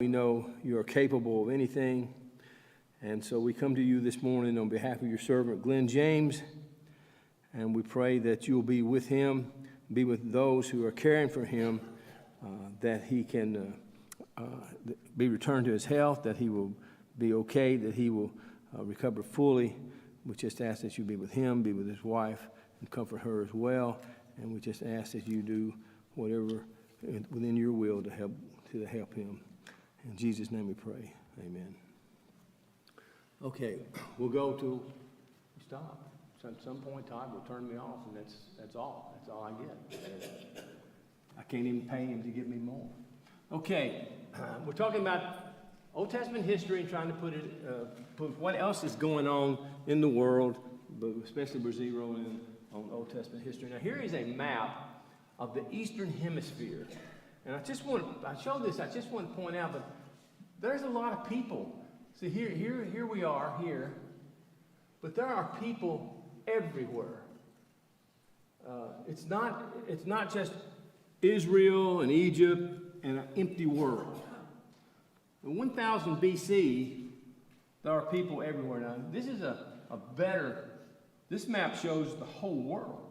We know you are capable of anything, and so we come to you this morning on behalf of your servant, Glenn James, and we pray that you'll be with him, be with those who are caring for him, that he can be returned to his health, that he will be okay, that he will recover fully. We just ask that you be with him, be with his wife, and comfort her as well, and we just ask that you do whatever within your will to help him. In Jesus' name we pray. Amen. Okay, we'll go to stop. So at some point in time, will turn me off, and that's all. That's all I get. I can't even pay him to give me more. Okay, we're talking about Old Testament history and trying to put what else is going on in the world, but especially we're zeroing in on Old Testament history. Now, here is a map of the Eastern Hemisphere. And I just want to point out that there's a lot of people. See, here we are here, but there are people everywhere. It's not just Israel and Egypt and an empty world. In 1000 BC, there are people everywhere. Now, this is this map shows the whole world.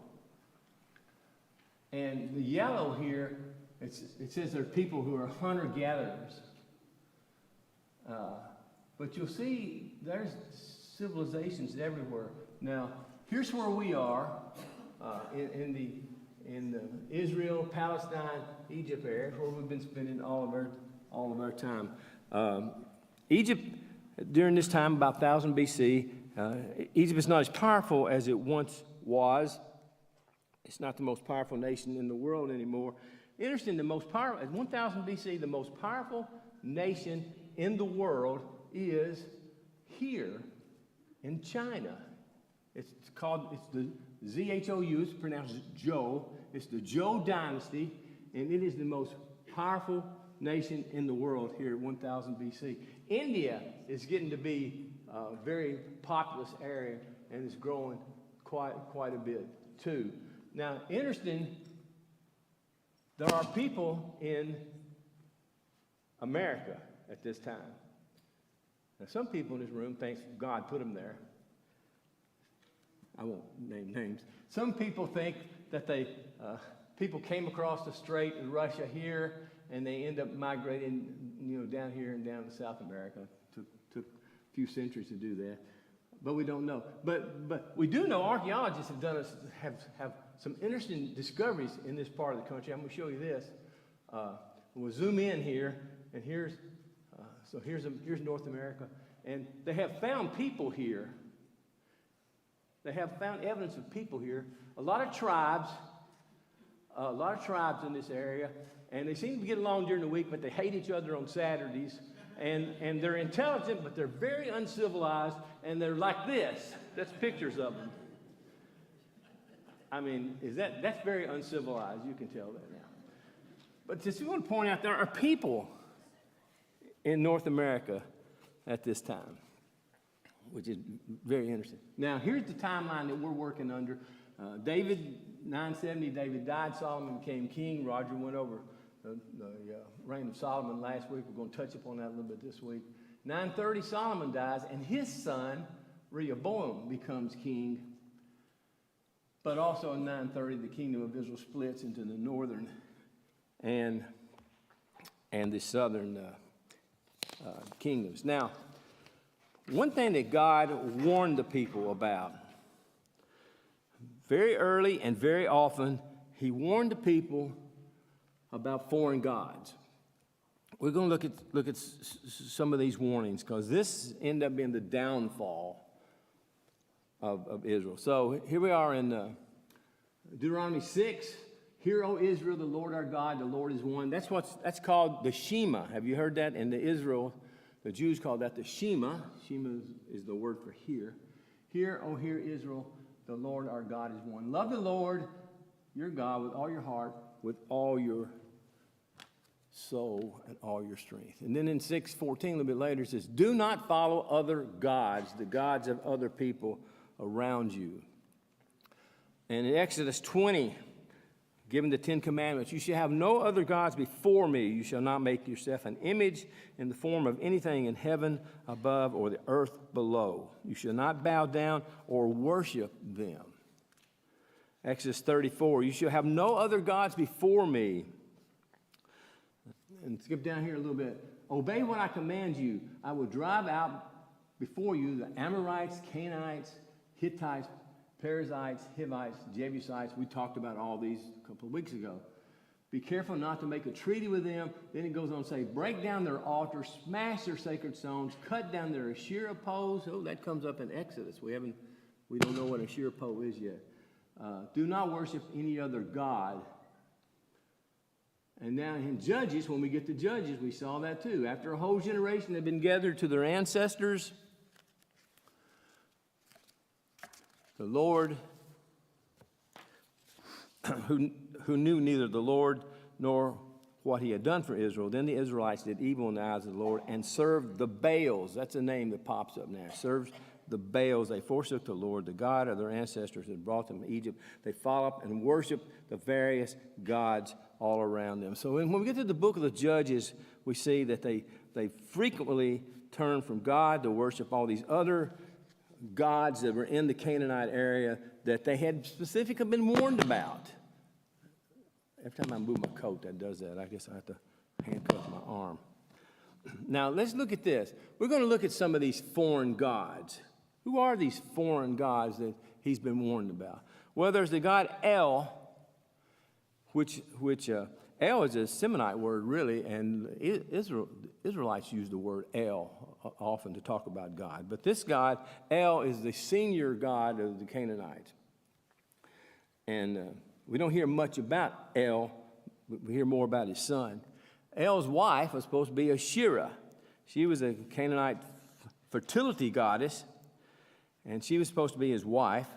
And the yellow here, it says there are people who are hunter-gatherers. But you'll see there's civilizations everywhere. Now, here's where we are in the Israel, Palestine, Egypt area, where we've been spending all of our time. Egypt, during this time, about 1000 BC, Egypt is not as powerful as it once was. It's not the most powerful nation in the world anymore. Interesting, at 1000 BC, the most powerful nation in the world is here in China. It's the Zhou, it's pronounced Zhou. It's the Zhou dynasty, and it is the most powerful nation in the world here at 1000 BC. India is getting to be a very populous area, and it's growing quite a bit too. Now, interesting, there are people in America at this time. Now, some people in this room think God put them there. I won't name names. Some people think that people came across the strait in Russia here, and they end up migrating, down here and down to South America. Took a few centuries to do that, but we don't know. But we do know archaeologists have some interesting discoveries in this part of the country. I'm going to show you this. We'll zoom in here, and here's North America, and they have found people here. They have found evidence of people here. A lot of tribes in this area, and they seem to get along during the week, but they hate each other on Saturdays. And they're intelligent, but they're very uncivilized, and they're like this. That's pictures of them. I mean, that's very uncivilized. You can tell that now. But just want to point out, there are people in North America at this time, which is very interesting. Now, here's the timeline that we're working under. 970, David died. Solomon became king. Roger went over the reign of Solomon last week. We're going to touch upon that a little bit this week. 930, Solomon dies, and his son, Rehoboam, becomes king. But also in 930, the kingdom of Israel splits into the northern and the southern kingdoms. Now, one thing that God warned the people about, very early and very often, he warned the people about foreign gods. We're going to look at some of these warnings, because this ended up being the downfall of Israel. So here we are in Deuteronomy 6. Hear, O Israel, the Lord our God, the Lord is one. That's called the Shema. Have you heard that? In Israel, the Jews call that the Shema. Shema is the word for hear. Hear, O hear Israel, the Lord our God is one. Love the Lord your God with all your heart, with all your soul, and all your strength. And then in 6:14, a little bit later, it says, do not follow other gods, the gods of other people around you. And in Exodus 20, given the Ten Commandments. You shall have no other gods before me. You shall not make yourself an image in the form of anything in heaven above or the earth below. You shall not bow down or worship them. Exodus 34, you shall have no other gods before me. And skip down here a little bit. Obey what I command you. I will drive out before you the Amorites, Canaanites, Hittites, Perizzites, Hivites, Jebusites. We talked about all these a couple of weeks ago. Be careful not to make a treaty with them. Then it goes on to say, break down their altars, smash their sacred stones, cut down their Asherah poles. Oh, that comes up in Exodus. We don't know what Asherah pole is yet. Do not worship any other god. And now in Judges, when we get to Judges, we saw that too. After a whole generation had been gathered to their ancestors, the Lord, who knew neither the Lord nor what he had done for Israel, then the Israelites did evil in the eyes of the Lord and served the Baals. That's a name that pops up now. Served the Baals. They forsook the Lord, the God of their ancestors that brought them to Egypt. They followed and worshiped the various gods all around them. So when we get to the book of the Judges, we see that they frequently turn from God to worship all these other gods that were in the Canaanite area that they had specifically been warned about. Every time I move my coat, that does that. I guess I have to handcuff my arm. Now, let's look at this. We're going to look at some of these foreign gods. Who are these foreign gods that he's been warned about? Well, there's the god El, which El is a Seminite word, really, and Israelites use the word El often to talk about God. But this god, El, is the senior god of the Canaanites. And we don't hear much about El, but we hear more about his son. El's wife was supposed to be Asherah. She was a Canaanite fertility goddess, and she was supposed to be his wife.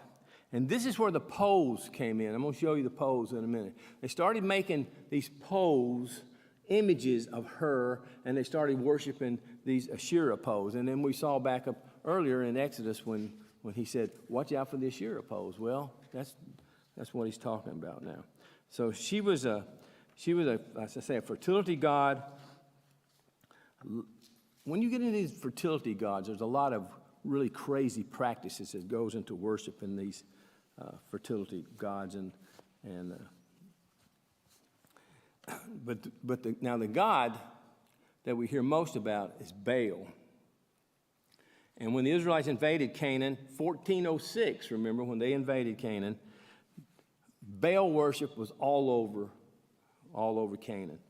And this is where the poles came in. I'm going to show you the poles in a minute. They started making these poles, images of her, and they started worshiping these Asherah poles. And then we saw back up earlier in Exodus when he said, watch out for the Asherah poles. Well, that's what he's talking about now. So she was a, as I say, a fertility god. When you get into these fertility gods, there's a lot of really crazy practices that goes into worshiping these fertility gods, now the god that we hear most about is Baal. And when the Israelites invaded Canaan, 1406, remember when they invaded Canaan, Baal worship was all over Canaan.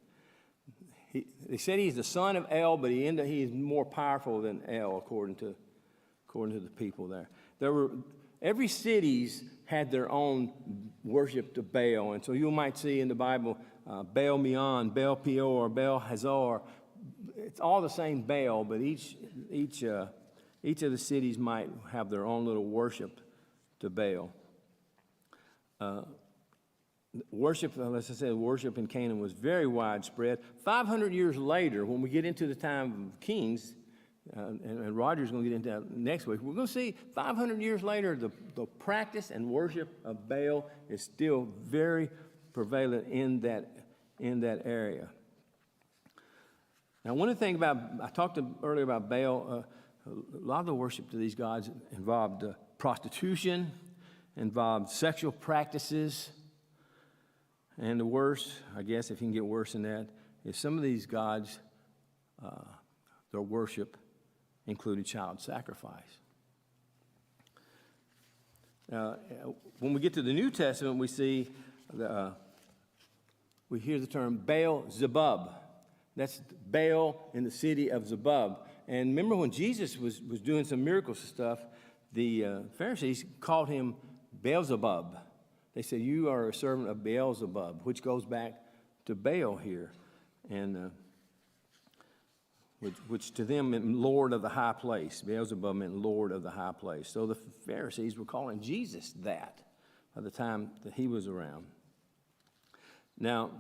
They said he's the son of El, but he is more powerful than El, according to the people there. Every cities had their own worship to Baal, and so you might see in the Bible Baal Meon, Baal Peor, Baal Hazor. It's all the same Baal, but each of the cities might have their own little worship to Baal. Worship, as I said, worship in Canaan was very widespread. 500 years later, when we get into the time of Kings, and Roger's going to get into that next week, we're going to see 500 years later, the practice and worship of Baal is still very prevalent in that area. Now, one of the things I talked earlier about Baal, a lot of the worship to these gods involved prostitution, involved sexual practices, and the worst, I guess, if you can get worse than that, is some of these gods, their worship included child sacrifice. When we get to the New Testament, we hear the term Baal-zebub. That's Baal in the city of Zebub. And remember when Jesus was doing some miracles and stuff, the Pharisees called him Beelzebub. They said, you are a servant of Beelzebub, which goes back to Baal here, and which to them meant Lord of the high place. Beelzebub meant Lord of the high place. So the Pharisees were calling Jesus that by the time that he was around. Now,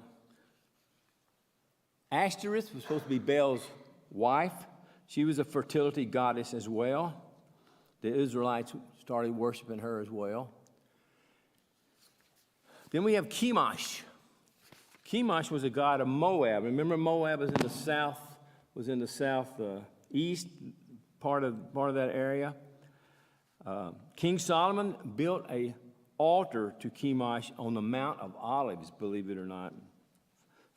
Ashtoreth was supposed to be Baal's wife. She was a fertility goddess as well. The Israelites started worshiping her as well. Then we have Chemosh. Chemosh was a god of Moab. Remember, Moab was in the east part of that area. King Solomon built an altar to Chemosh on the Mount of Olives, believe it or not,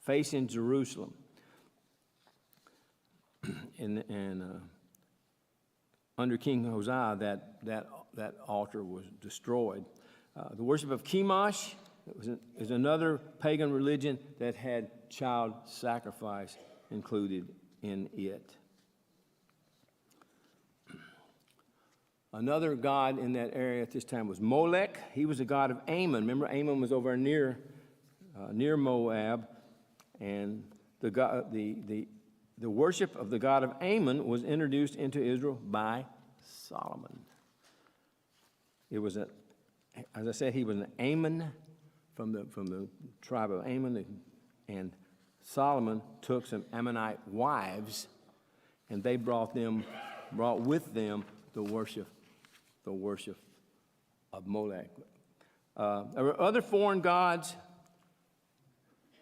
facing Jerusalem. And under King Hosea, that altar was destroyed. The worship of Chemosh is another pagan religion that had child sacrifice included in it. Another god in that area at this time was Molech. He was the god of Ammon. Remember, Ammon was over near Moab, and the worship of the god of Ammon was introduced into Israel by Solomon. It was as I said, he was an Ammon from the tribe of Ammon, and Solomon took some Ammonite wives, and they brought with them the worship of Molech. There were other foreign gods.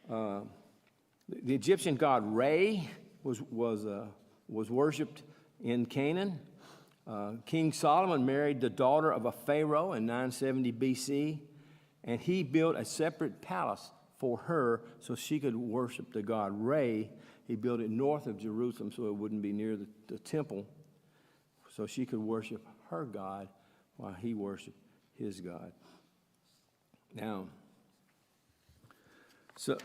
The Egyptian god Re was worshipped in Canaan. King Solomon married the daughter of a pharaoh in 970 BC, and he built a separate palace for her so she could worship the god Re. He built it north of Jerusalem so it wouldn't be near the temple, so she could worship her God while he worshiped his God. Now, so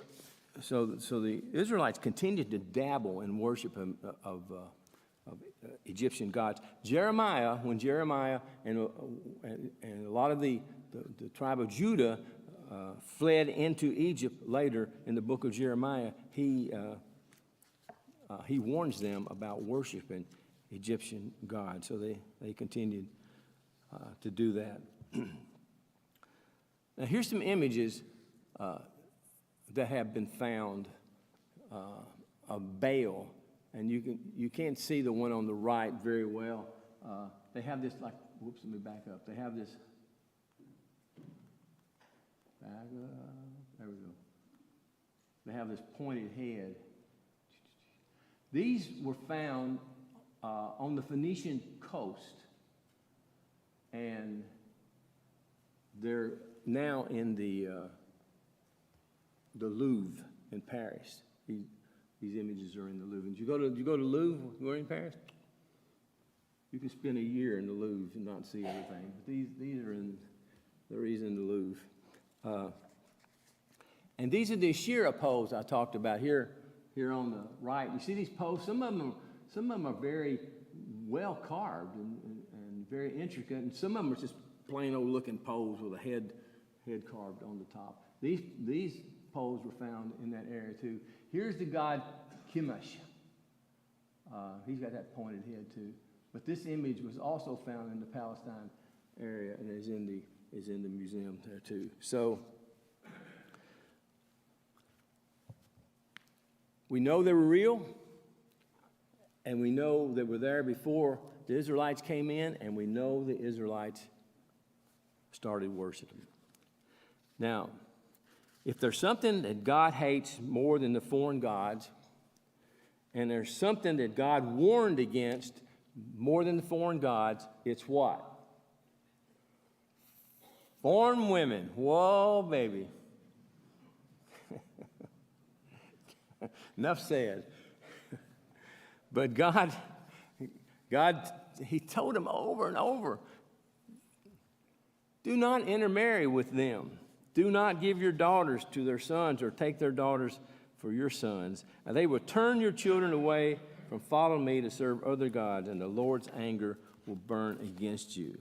the Israelites continued to dabble in worship of Egyptian gods. When Jeremiah and a lot of the tribe of Judah fled into Egypt later in the book of Jeremiah, he warns them about worshiping Egyptian gods. So they continued to do that. Now here's some images that have been found of Baal, and you can't see the one on the right very well. They have this let me back up. They have this. There we go. They have this pointed head. These were found on the Phoenician coast, and they're now in the Louvre in Paris. These images are in the Louvre. Did you go to Louvre? You were in Paris? You can spend a year in the Louvre and not see everything. But these are in the Louvre. And these are the Asherah poles I talked about here on the right. You see these poles? Some of them are very well carved and very intricate, and some of them are just plain old looking poles with a head carved on the top. These poles were found in that area too. Here's the god Chemosh. He's got that pointed head too. But this image was also found in the Palestine area and is in the museum there too. So we know they were real, and we know they were there before the Israelites came in, and we know the Israelites started worshiping. Now, if there's something that God hates more than the foreign gods, and there's something that God warned against more than the foreign gods, it's what? Foreign women. Whoa, baby. Enough said. But God, he told them over and over, do not intermarry with them. Do not give your daughters to their sons or take their daughters for your sons. And they will turn your children away from following me to serve other gods, and the Lord's anger will burn against you.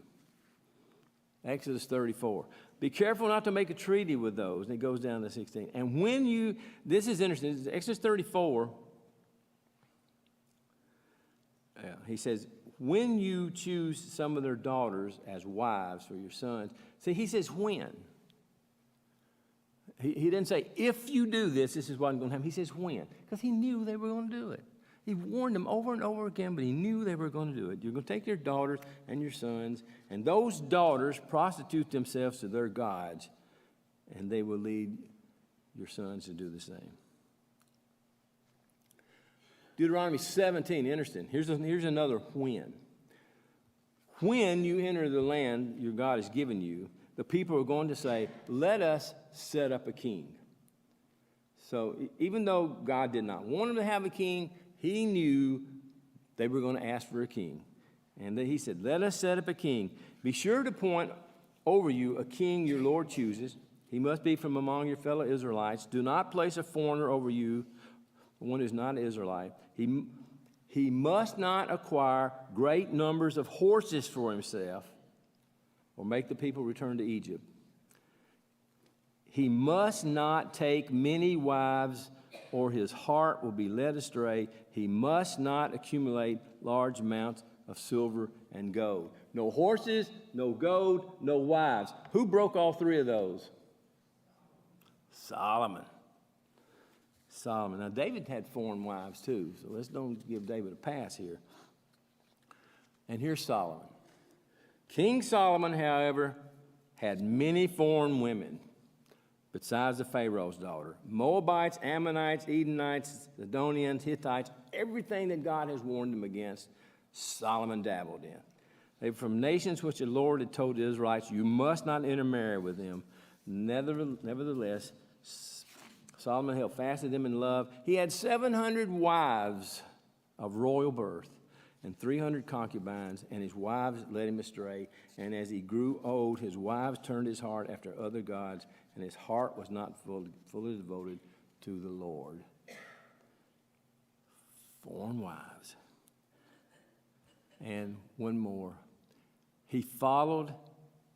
Exodus 34. Be careful not to make a treaty with those. And it goes down to 16. And this is interesting. This is Exodus 34. He says, when you choose some of their daughters as wives for your sons. See, he says when. He didn't say, if you do this, this is what's going to happen. He says when, because he knew they were going to do it. He warned them over and over again, but he knew they were going to do it. You're going to take your daughters and your sons, and those daughters prostitute themselves to their gods, and they will lead your sons to do the same. Deuteronomy 17, interesting. Here's another when. When you enter the land your God has given you, the people are going to say, let us set up a king. So even though God did not want them to have a king, he knew they were going to ask for a king. And then he said, let us set up a king. Be sure to appoint over you a king your Lord chooses. He must be from among your fellow Israelites. Do not place a foreigner over you, one who's not an Israelite. He must not acquire great numbers of horses for himself or make the people return to Egypt. He must not take many wives or his heart will be led astray. He must not accumulate large amounts of silver and gold. No horses, no gold, no wives. Who broke all three of those? Solomon. Now, David had foreign wives too, so let's don't give David a pass here. And here's Solomon. King Solomon, however, had many foreign women besides the Pharaoh's daughter. Moabites, Ammonites, Edomites, Sidonians, Hittites, everything that God has warned them against, Solomon dabbled in. They were from nations which the Lord had told the Israelites, you must not intermarry with them. Nevertheless, Solomon held fast to them in love. He had 700 wives of royal birth and 300 concubines, and his wives led him astray. And as he grew old, his wives turned his heart after other gods, and his heart was not fully devoted to the Lord. Foreign wives. And one more. He followed,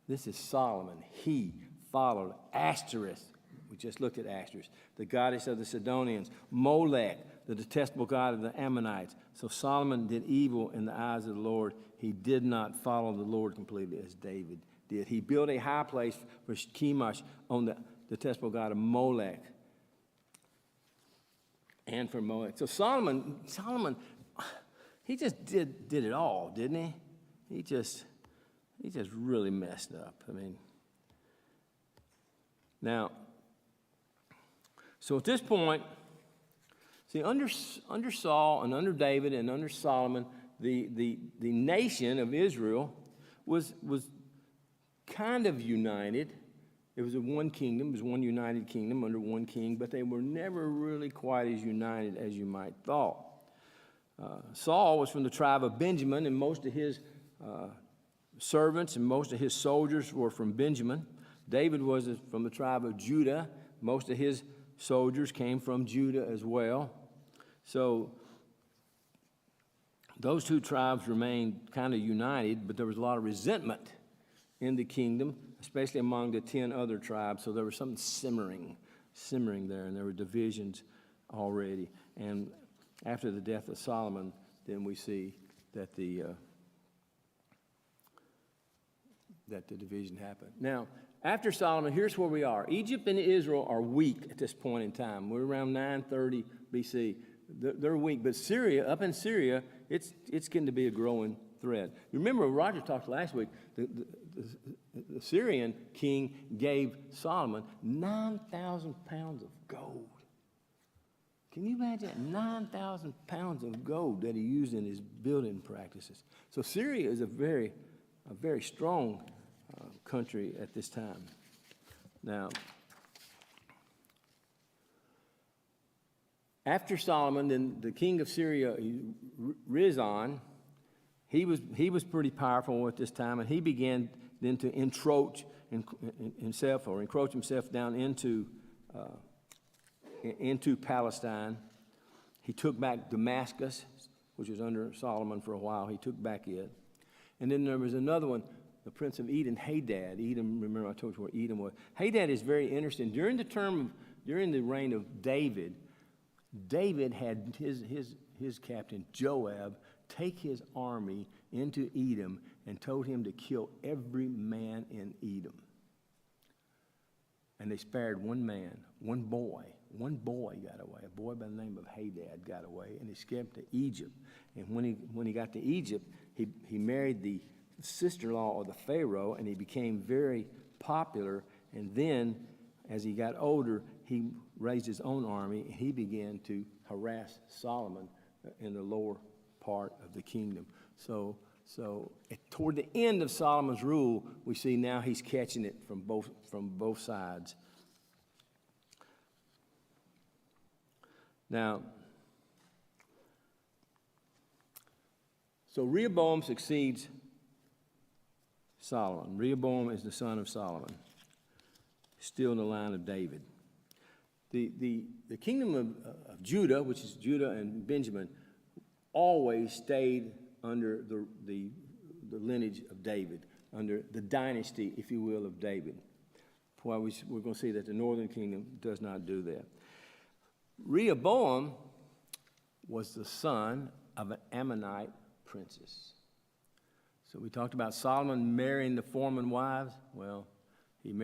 this is Solomon, he followed Ashtoreth. We just looked at Ashtoreth, the goddess of the Sidonians, Molech, the detestable god of the Ammonites. So Solomon did evil in the eyes of the Lord. He did not follow the Lord completely as David did. He built a high place for Chemosh on the detestable god of Molech and for Molech. So Solomon, he just did it all, didn't he? He just really messed up. I mean, now, so at this point, see, under Saul and under David and under Solomon, the nation of Israel was kind of united. It was one kingdom, it was one united kingdom under one king, but they were never really quite as united as you might thought. Saul was from the tribe of Benjamin, and most of his servants and most of his soldiers were from Benjamin. David was from the tribe of Judah. Most of his soldiers came from Judah as well. So those two tribes remained kind of united, but there was a lot of resentment in the kingdom, especially among the 10 other tribes. So there was something simmering there, and there were divisions already. And after the death of Solomon, then we see that the division happened. Now, after Solomon, here's where we are. Egypt and Israel are weak at this point in time. We're around 930 BC. They're weak. But Syria, up in Syria, it's getting to be a growing threat. You remember Roger talked last week, the Syrian king gave Solomon 9,000 pounds of gold. Can you imagine 9,000 pounds of gold that he used in his building practices? So Syria is a very strong country at this time. Now, after Solomon, then the king of Syria, Rezon, he was pretty powerful at this time, and he began then to encroach himself down into Palestine. He took back Damascus, which was under Solomon for a while. He took back it. And then there was another one, the prince of Edom, Hadad. Edom, remember I told you where Edom was. Hadad is very interesting. During the reign of David, David had his captain, Joab, take his army into Edom and told him to kill every man in Edom. And they spared one man, one boy. One boy got away. A boy by the name of Hadad got away and escaped to Egypt. And when he got to Egypt, he married the sister-in-law of the Pharaoh, and he became very popular. And then, as he got older, he raised his own army, and he began to harass Solomon in the lower part of the kingdom. So toward the end of Solomon's rule, we see now he's catching it from both sides. Now, so Rehoboam succeeds Solomon. Rehoboam is the son of Solomon, still in the line of David. The kingdom of Judah, which is Judah and Benjamin, always stayed under the lineage of David, under the dynasty, if you will, of David. Why we're going to see that the northern kingdom does not do that. Rehoboam was the son of an Ammonite princess. So we talked about Solomon marrying the foreman wives. Well, he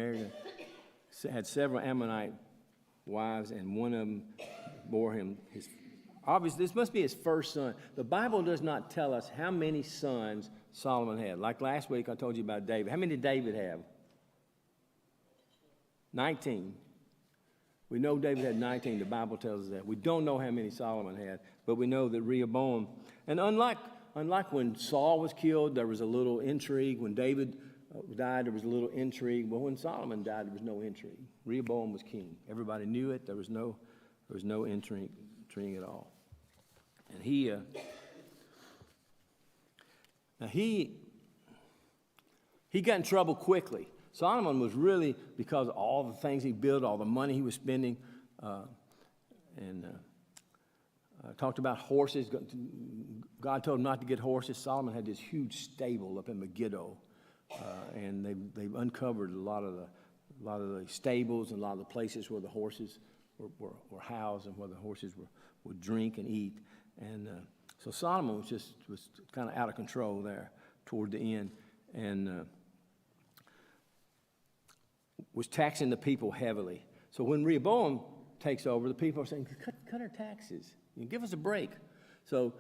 had several Ammonite wives, and one of them bore him his. Obviously, this must be his first son. The Bible does not tell us how many sons Solomon had. Like last week, I told you about David. How many did David have? 19. We know David had 19. The Bible tells us that. We don't know how many Solomon had, but we know that Rehoboam, and unlike when Saul was killed, there was a little intrigue. When David died, there was a little intrigue. But when Solomon died, there was no intrigue. Rehoboam was king. Everybody knew it. There was no intrigue at all. And he got in trouble quickly. Solomon was really, because of all the things he built, all the money he was spending, talked about horses. God told him not to get horses. Solomon had this huge stable up in Megiddo, and they've uncovered a lot of the stables and a lot of the places where the horses were housed and where the horses would drink and eat. And so Solomon was kind of out of control there toward the end, and was taxing the people heavily. So when Rehoboam takes over, the people are saying, cut our taxes. Give us a break. So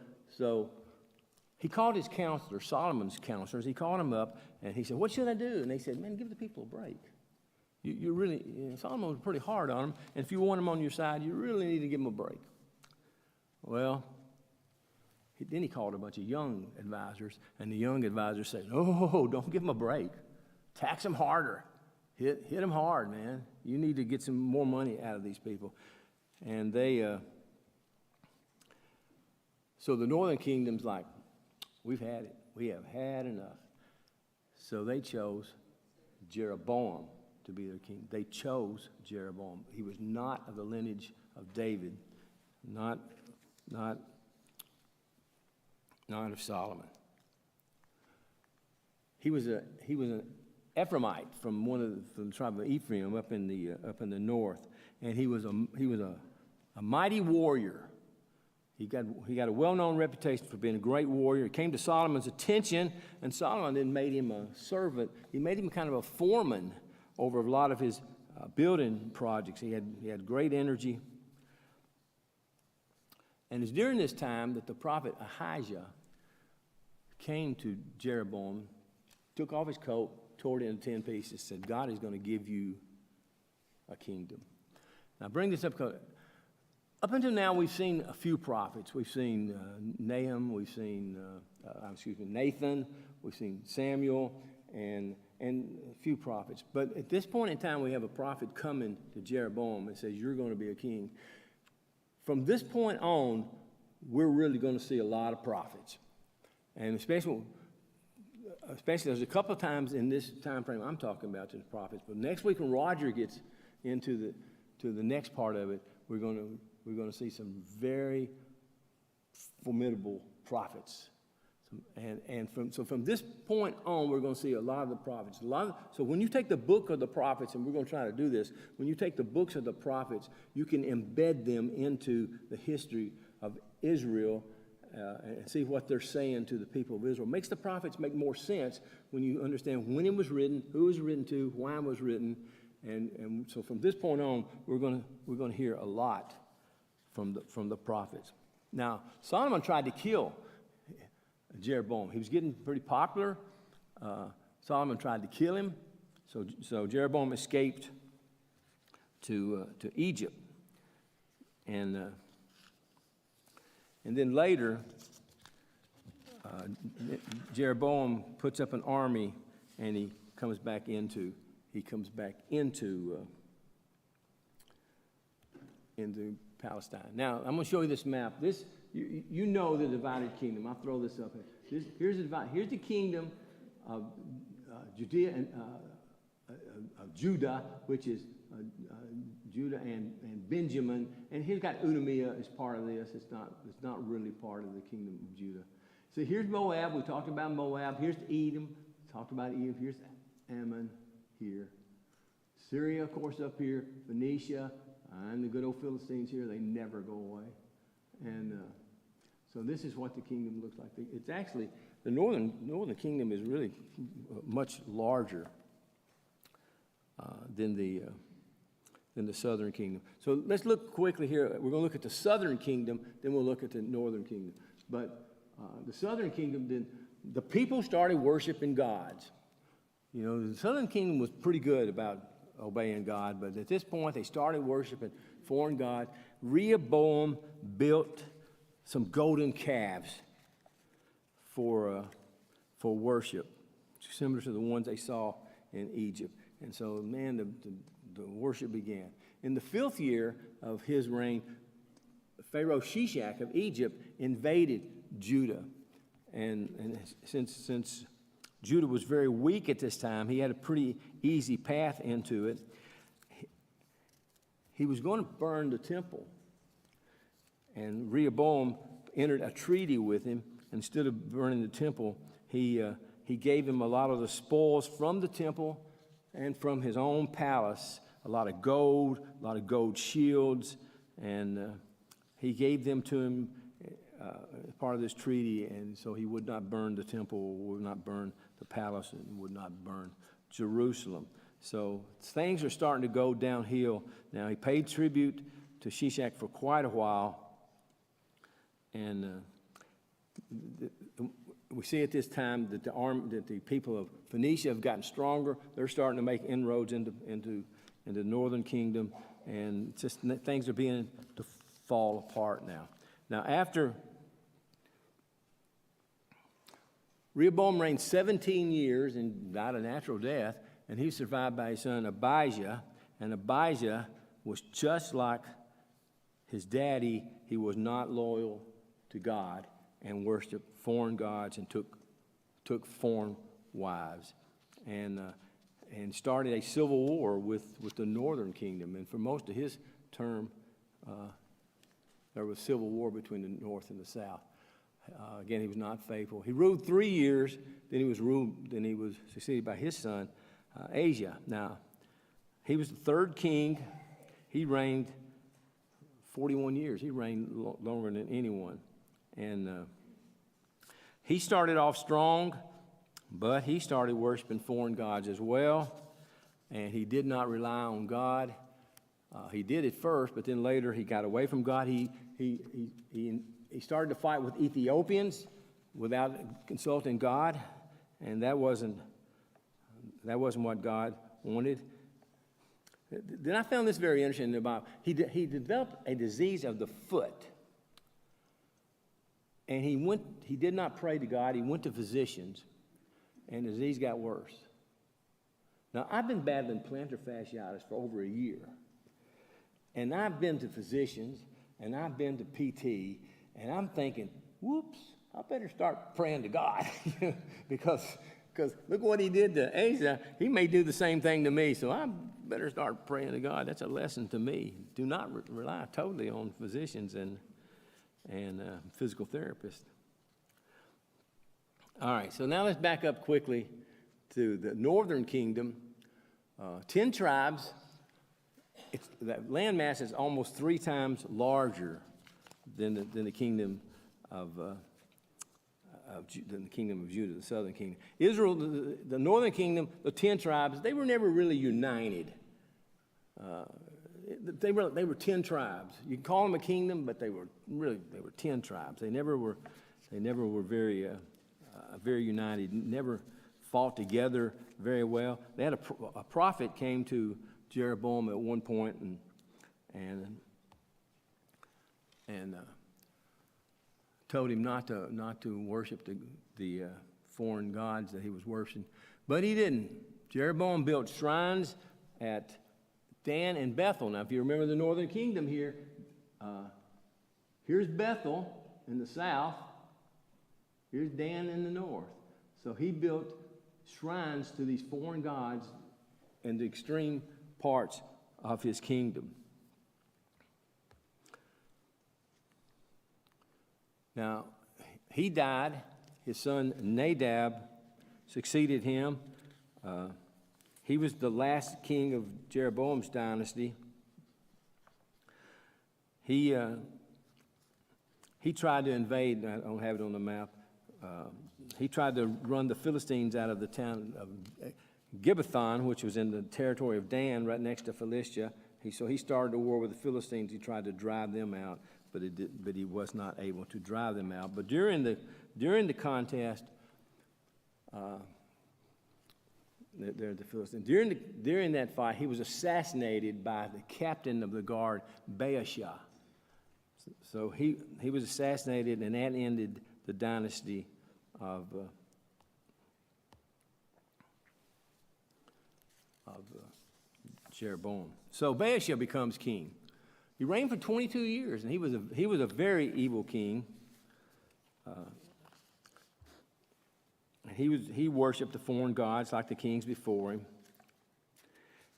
he called his counselors, Solomon's counselors. He called them up, and he said, what should I do? And they said, man, give the people a break. Solomon was pretty hard on them, and if you want them on your side, you really need to give them a break. Well, then he called a bunch of young advisors, and the young advisors said, no, don't give them a break. Tax them harder. Hit them hard, man. You need to get some more money out of these people. And so the northern kingdom's like, we've had it. We have had enough. So they chose Jeroboam to be their king. They chose Jeroboam. He was not of the lineage of David, not of Solomon. He was an Ephraimite from the tribe of Ephraim up in the north, and he was a mighty warrior. He got a well-known reputation for being a great warrior. He came to Solomon's attention, and Solomon then made him a servant. He made him kind of a foreman over a lot of his building projects. He had great energy. And it's during this time that the prophet Ahijah came to Jeroboam, took off his coat, tore it into 10 pieces, said, God is going to give you a kingdom. Now, bring this up because up until now, we've seen a few prophets. We've seen Nahum, we've seen, Nathan, we've seen Samuel, and a few prophets. But at this point in time, we have a prophet coming to Jeroboam and says, you're going to be a king. From this point on, we're really going to see a lot of prophets. And especially there's a couple of times in this time frame I'm talking about to the prophets. But next week when Roger gets into the next part of it, we're going to see some very formidable prophets. From this point on, we're going to see a lot of the prophets. So when you take the book of the prophets, and we're going to try to do this, when you take the books of the prophets, you can embed them into the history of Israel and see what they're saying to the people of Israel. Makes the prophets make more sense when you understand when it was written, who it was written to, why it was written, and so from this point on, we're going to hear a lot from the prophets. Now, Solomon tried to kill Jeroboam. He was getting pretty popular. Solomon tried to kill him, so Jeroboam escaped to Egypt. And then later, Jeroboam puts up an army, and he comes back into Palestine. Now, I'm going to show you this map. This, you know the divided kingdom. I'll throw this up here. Here's the kingdom of Judea and of Judah, which is Judah and Benjamin. And he's got Udammah as part of this. It's not really part of the kingdom of Judah. So here's Moab. We talked about Moab. Here's Edom. Talked about Edom. Here's Ammon here. Syria, of course, up here. Phoenicia. And the good old Philistines here. They never go away. And so this is what the kingdom looks like. It's actually, the northern kingdom is really much larger than the southern kingdom. So let's look quickly here. We're going to look at the southern kingdom, then we'll look at the northern kingdom. But the southern kingdom, then the people started worshiping gods. You know, the southern kingdom was pretty good about obeying God, but at this point they started worshiping foreign gods. Rehoboam built some golden calves for worship, similar to the ones they saw in Egypt. And so, man, the worship began. In the 5th year of his reign, Pharaoh Shishak of Egypt invaded Judah. And since Judah was very weak at this time, he had a pretty easy path into it. He was going to burn the temple. And Rehoboam entered a treaty with him. Instead of burning the temple, he gave him a lot of the spoils from the temple and from his own palace, a lot of gold shields, and he gave them to him as part of this treaty, and so he would not burn the temple, would not burn the palace, and would not burn Jerusalem. So things are starting to go downhill. Now, he paid tribute to Shishak for quite a while, and we see at this time that the people of Phoenicia have gotten stronger. They're starting to make inroads into the northern kingdom, and just things are beginning to fall apart now. Now, after Rehoboam reigned 17 years and died a natural death, and he was survived by his son Abijah, and Abijah was just like his daddy. He was not loyal to God and worshiped foreign gods and took foreign wives, and started a civil war with the northern kingdom. And for most of his term, there was civil war between the north and the south. Again, he was not faithful. He ruled 3 years. Then he was succeeded by his son Asa. Now, he was the third king. He reigned 41 years. He reigned longer than anyone. And he started off strong, but he started worshiping foreign gods as well. And he did not rely on God. He did it first, but then later he got away from God. He started to fight with Ethiopians without consulting God, and that wasn't what God wanted. Then I found this very interesting in the Bible. He developed a disease of the foot, and he did not pray to God. He went to physicians, and the disease got worse. Now, I've been battling plantar fasciitis for over a year, and I've been to physicians, and I've been to PT, and I'm thinking, whoops, I better start praying to God because look what he did to Asa. He may do the same thing to me, so I better start praying to God. That's a lesson to me. Do not rely totally on physicians and physical therapists. All right, so now let's back up quickly to the northern kingdom. 10 tribes. That landmass is almost 3 times larger than the kingdom of Judah, the southern kingdom. Israel, the northern kingdom, the 10 tribes, they were never really united. They were 10 tribes. You can call them a kingdom, but they were 10 tribes. They never were very united. Never fought together very well. They had a prophet came to Jeroboam at one point and told him not to worship the foreign gods that he was worshiping. But he didn't. Jeroboam built shrines at Dan and Bethel. Now, if you remember the northern kingdom here, here's Bethel in the south. Here's Dan in the north. So he built shrines to these foreign gods in the extreme parts of his kingdom. Now, he died. His son Nadab succeeded him. He was the last king of Jeroboam's dynasty. He tried to invade, I don't have it on the map, he tried to run the Philistines out of the town of Gibbethon, which was in the territory of Dan, right next to Philistia. So he started a war with the Philistines. He tried to drive them out, but he was not able to drive them out. But during the contest, the Philistines. During that fight, he was assassinated by the captain of the guard, Baasha. So he was assassinated, and that ended the dynasty of Jeroboam. So Baasha becomes king. He reigned for 22 years, and he was a very evil king. He worshipped the foreign gods like the kings before him.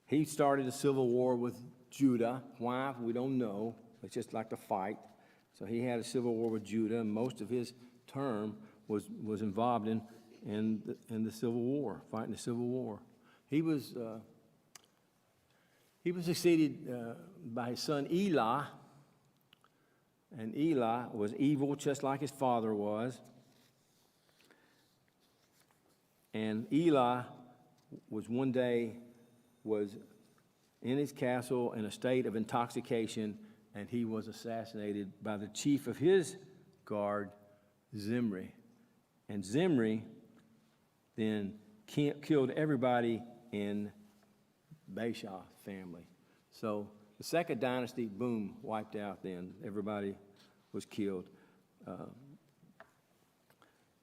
He started a civil war with Judah. Why? We don't know. It's just like a fight. So he had a civil war with Judah, and most of his term was involved in the civil war, fighting the civil war. He was succeeded by his son Elah, and Elah was evil just like his father was. And Elah was one day in his castle in a state of intoxication, and he was assassinated by the chief of his guard, Zimri. And Zimri then killed everybody in Baasha's family. So the second dynasty, boom, wiped out then. Everybody was killed.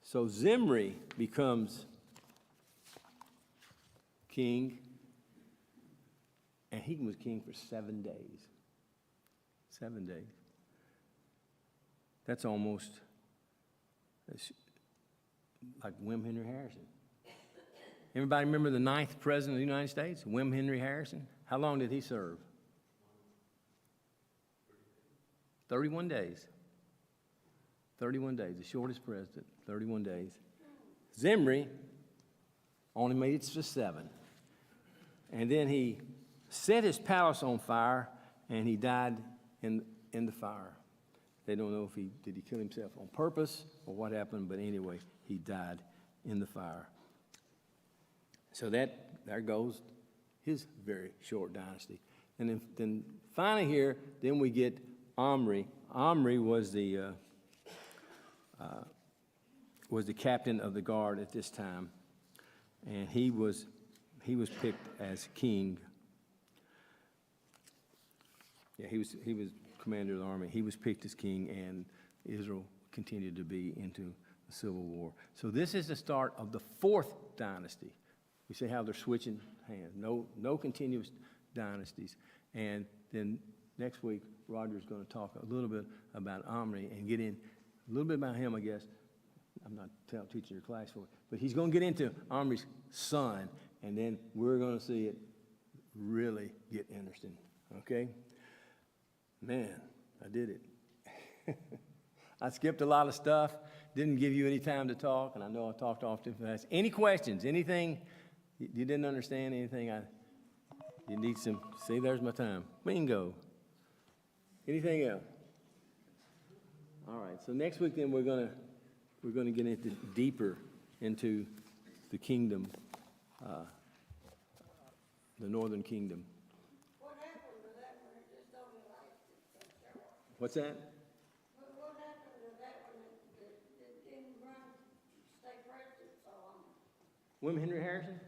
So Zimri becomes king, and he was king for 7 days. 7 days. That's like William Henry Harrison. Everybody remember the 9th president of the United States, William Henry Harrison? How long did he serve? 31 days. 31 days, the shortest president, 31 days. Zimri only made it to 7. And then he set his palace on fire, and he died in the fire. They don't know if did he kill himself on purpose or what happened, but anyway, he died in the fire. So there goes his very short dynasty. And then finally here, then we get Omri. Omri was the captain of the guard at this time, and he was picked as king. Yeah, he was commander of the army. He was picked as king, and Israel continued to be into the civil war. So this is the start of the 4th dynasty. We see how they're switching hands. No continuous dynasties. And then next week, Roger's going to talk a little bit about Omri and get in a little bit about him, I guess. I'm not teaching your class for it, but he's going to get into Omri's son, and then we're going to see it really get interesting. Okay? Man, I did it. I skipped a lot of stuff, didn't give you any time to talk, and I know I talked off too fast. Any questions? Anything you didn't understand? Anything you need some? See, there's my time. Bingo. Anything else? All right. So next week, then we're gonna get deeper into the kingdom, the northern kingdom. What happened to that when it just only lasted? What's that? What happened to that when it didn't run, stay president so long? William Henry Harrison?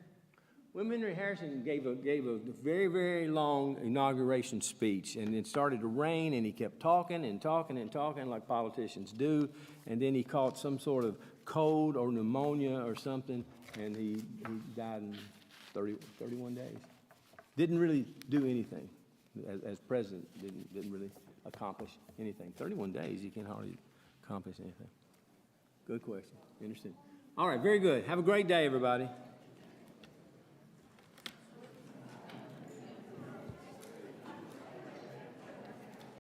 William Henry Harrison gave a very, very long inauguration speech, and it started to rain, and he kept talking and talking and talking like politicians do, and then he caught some sort of cold or pneumonia or something, and he died in 31 days. Didn't really do anything. As president, didn't really accomplish anything. 31 days, you can't hardly accomplish anything. Good question. Interesting. All right, very good. Have a great day, everybody.